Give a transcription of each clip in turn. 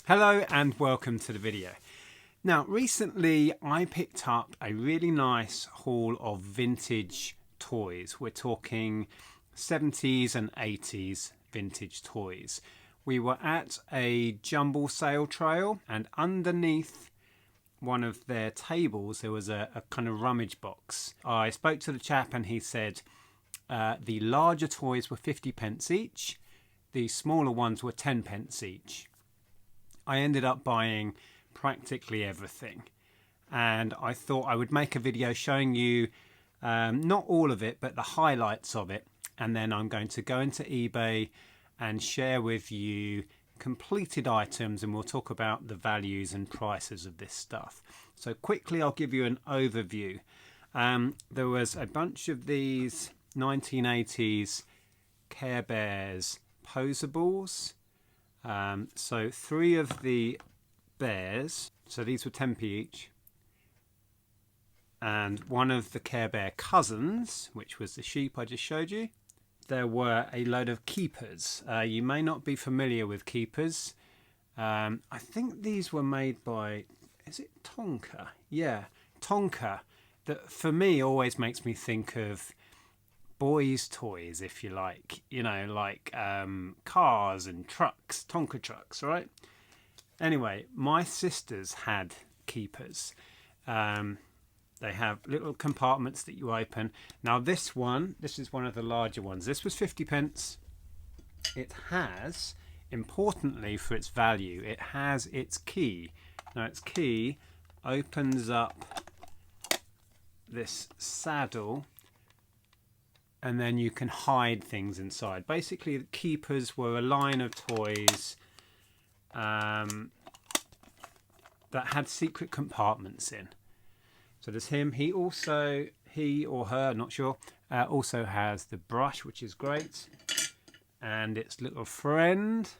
Hello and welcome to the video. Now recently I picked up a really nice haul of vintage toys. We're talking 70s and 80s vintage toys. We were at a jumble sale trail and underneath one of their tables there was a kind of rummage box. I spoke to the chap and he said the larger toys were 50p each, the smaller ones were 10p each. I ended up buying practically everything, and I thought I would make a video showing you not all of it but the highlights of it, and then I'm going to go into eBay and share with you completed items, and we'll talk about the values and prices of this stuff. So quickly I'll give you an overview. There was a bunch of these 1980s Care Bears posables. So 3 of the bears, so these were 10p each, and 1 of the Care Bear cousins, which was the sheep I just showed you. There were a load of Keypers. You may not be familiar with Keypers. I think these were made by, is it Tonka? Yeah, Tonka. That for me always makes me think of boys' toys, if you like, you know, like cars and trucks, Tonka trucks, right? Anyway, my sisters had Keypers. They have little compartments that you open. Now this is one of the larger ones. This was 50p. It has, importantly for its value, it has its key. Now its key opens up this saddle, and then you can hide things inside. Basically, the Keypers were a line of toys that had secret compartments in. So there's him. He or her, not sure, also has the brush, which is great, and its little friend.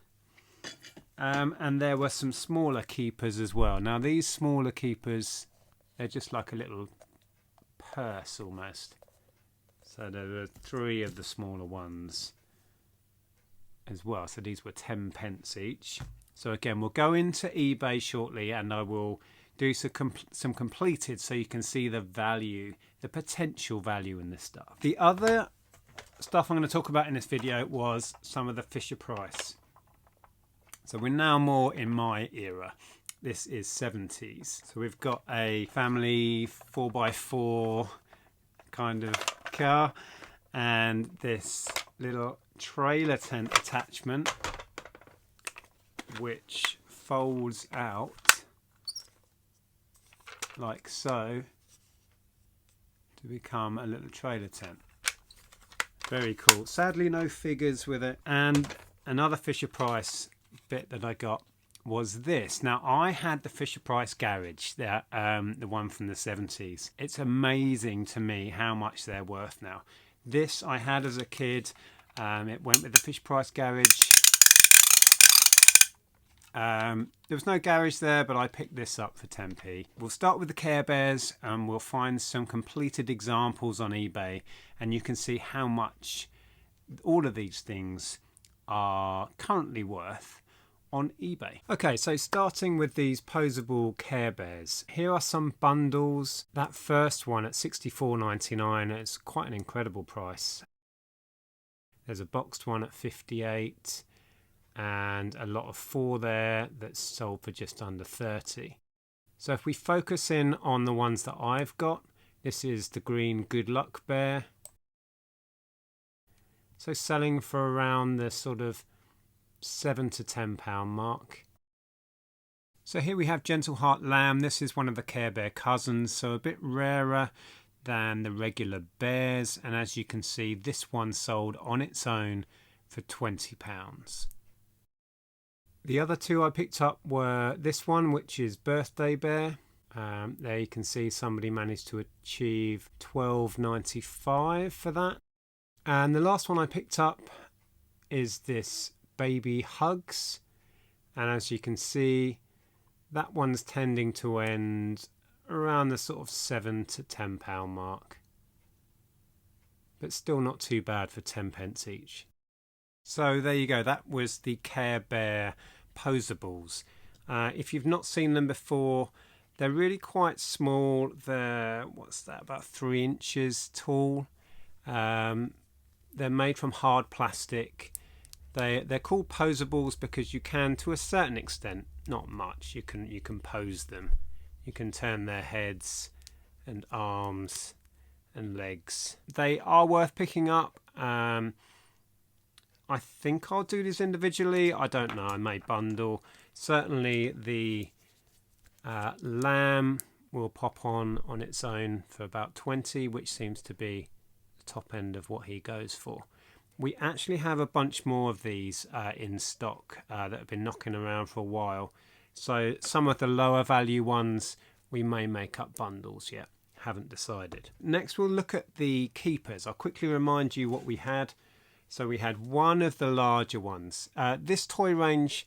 And there were some smaller Keypers as well. Now these smaller Keypers, they're just like a little purse almost. So there were 3 of the smaller ones as well. So these were 10p each. So again, we'll go into eBay shortly and I will do some completed so you can see the value, the potential value in this stuff. The other stuff I'm going to talk about in this video was some of the Fisher-Price. So we're now more in my era. This is 70s. So we've got a family 4x4 kind of car and this little trailer tent attachment which folds out like so to become a little trailer tent. Very cool. Sadly no figures with it. And another Fisher-Price bit that I got was this. Now I had the Fisher-Price garage, the one from the 70s. It's amazing to me how much they're worth now. This I had as a kid. It went with the Fisher-Price garage. There was no garage there, but I picked this up for 10p. We'll start with the Care Bears and we'll find some completed examples on eBay, and you can see how much all of these things are currently worth on eBay. Okay, so starting with these poseable Care Bears. Here are some bundles. That first one at $64.99, it's quite an incredible price. There's a boxed one at $58 and a lot of 4 there that's sold for just under $30. So if we focus in on the ones that I've got, this is the green Good Luck Bear. So selling for around the sort of £7 to £10 mark. So here we have Gentle Heart Lamb. This is one of the Care Bear cousins, so a bit rarer than the regular bears, and as you can see this one sold on its own for £20. The other 2 I picked up were this one, which is Birthday Bear. There you can see somebody managed to achieve $12.95 for that. And the last one I picked up is this Baby Hugs, and as you can see that one's tending to end around the sort of £7 to £10 mark, but still not too bad for 10p each. So there you go, that was the Care Bear posables. If you've not seen them before, they're really quite small. They're, what's that, about 3 inches tall. They're made from hard plastic. They're called posables because you can, to a certain extent, not much, you can pose them. You can turn their heads and arms and legs. They are worth picking up. I think I'll do this individually. I don't know, I may bundle. Certainly the lamb will pop on its own for about 20, which seems to be the top end of what he goes for. We actually have a bunch more of these in stock that have been knocking around for a while. So some of the lower value ones we may make up bundles yet. Haven't decided. Next we'll look at the Keypers. I'll quickly remind you what we had. So we had one of the larger ones. This toy range,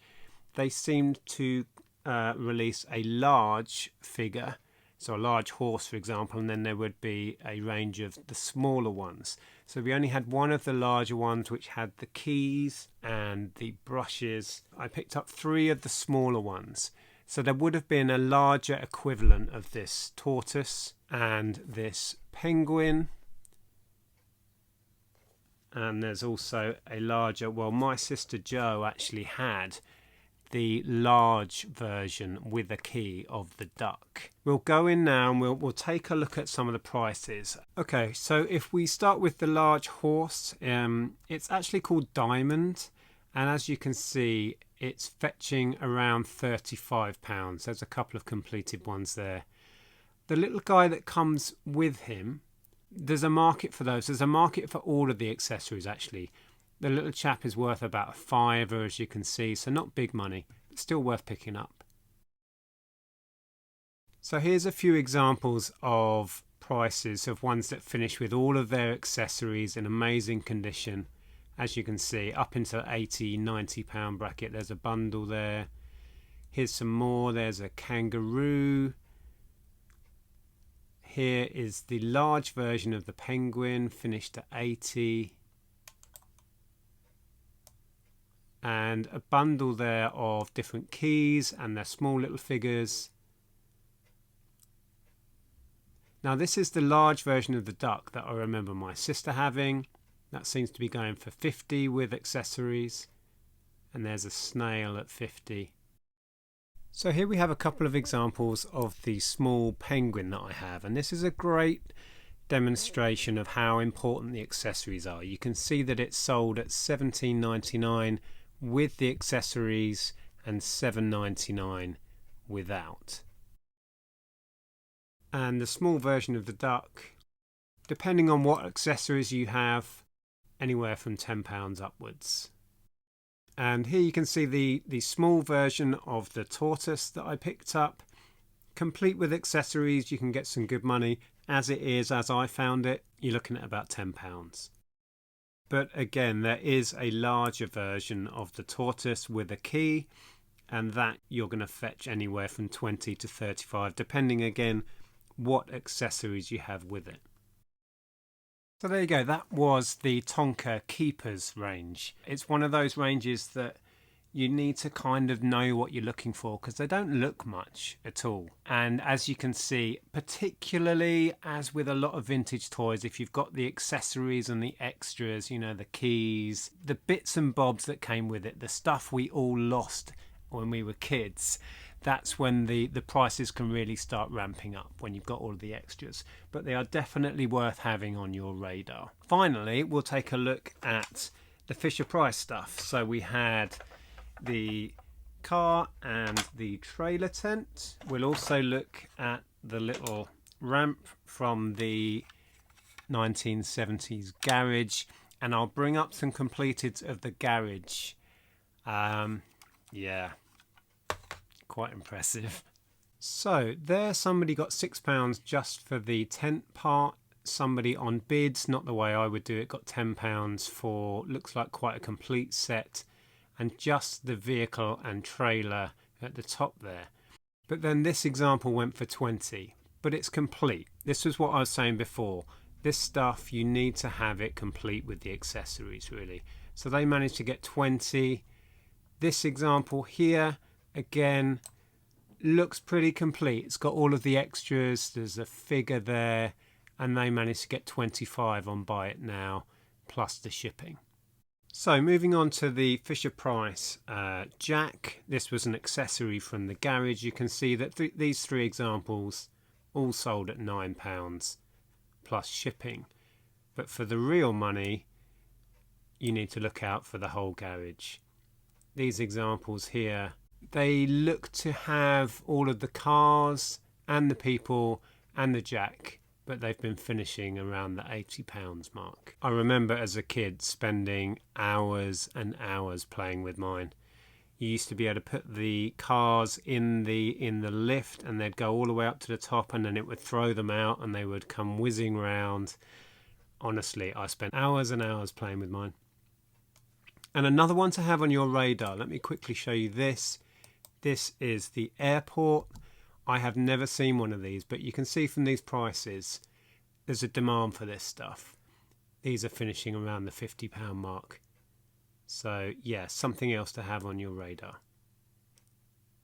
they seemed to release a large figure. So a large horse, for example, and then there would be a range of the smaller ones. So we only had one of the larger ones which had the keys and the brushes. I picked up 3 of the smaller ones. So there would have been a larger equivalent of this tortoise and this penguin. And there's also a larger, well, my sister Jo actually had the large version with a key of the duck. We'll go in now and we'll take a look at some of the prices. Okay, so if we start with the large horse, it's actually called Diamond, and as you can see it's fetching around £35. There's a couple of completed ones there. The little guy that comes with him, there's a market for those. There's a market for all of the accessories actually. The little chap is worth about a £5, as you can see, so not big money, but still worth picking up. So here's a few examples of prices of ones that finish with all of their accessories in amazing condition. As you can see, up into £80–90 bracket. There's a bundle there. Here's some more. There's a kangaroo. Here is the large version of the penguin, finished at 80. And a bundle there of different keys and their small little figures. Now this is the large version of the duck that I remember my sister having. That seems to be going for 50 with accessories. And there's a snail at 50. So here we have a couple of examples of the small penguin that I have. And this is a great demonstration of how important the accessories are. You can see that it's sold at £17.99 with the accessories and £7.99 without. And the small version of the duck, depending on what accessories you have, anywhere from £10 upwards. And here you can see the small version of the tortoise that I picked up, complete with accessories. You can get some good money. As it is, as I found it, you're looking at about £10. But again, there is a larger version of the tortoise with a key, and that you're going to fetch anywhere from 20 to 35, depending again what accessories you have with it. So there you go, that was the Tonka Keypers range. It's one of those ranges that you need to kind of know what you're looking for because they don't look much at all. And as you can see, particularly as with a lot of vintage toys, if you've got the accessories and the extras, you know, the keys, the bits and bobs that came with it, the stuff we all lost when we were kids, that's when the prices can really start ramping up, when you've got all of the extras. But they are definitely worth having on your radar. Finally, we'll take a look at the Fisher-Price stuff. So we had the car and the trailer tent. We'll also look at the little ramp from the 1970s garage, and I'll bring up some completeds of the garage. Yeah, quite impressive. So there somebody got £6 just for the tent part. Somebody on bids, not the way I would do it, got £10 for, looks like quite a complete set, and just the vehicle and trailer at the top there. But then this example went for 20, but it's complete. This was what I was saying before. This stuff, you need to have it complete with the accessories really. So they managed to get 20. This example here, again, looks pretty complete. It's got all of the extras. There's a figure there, and they managed to get 25 on Buy It Now plus the shipping. So moving on to the Fisher-Price jack. This was an accessory from the garage. You can see that these three examples all sold at £9 plus shipping. But for the real money, you need to look out for the whole garage. These examples here, they look to have all of the cars and the people and the jack, but they've been finishing around the £80 mark. I remember as a kid spending hours and hours playing with mine. You used to be able to put the cars in the lift, and they'd go all the way up to the top, and then it would throw them out and they would come whizzing round. Honestly, I spent hours and hours playing with mine. And another one to have on your radar, let me quickly show you this. This is the airport. I have never seen one of these, but you can see from these prices, there's a demand for this stuff. These are finishing around the £50 mark. So yeah, something else to have on your radar.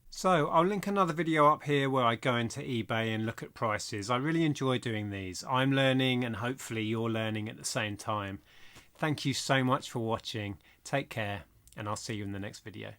So I'll link another video up here where I go into eBay and look at prices. I really enjoy doing these. I'm learning, and hopefully you're learning at the same time. Thank you so much for watching. Take care, and I'll see you in the next video.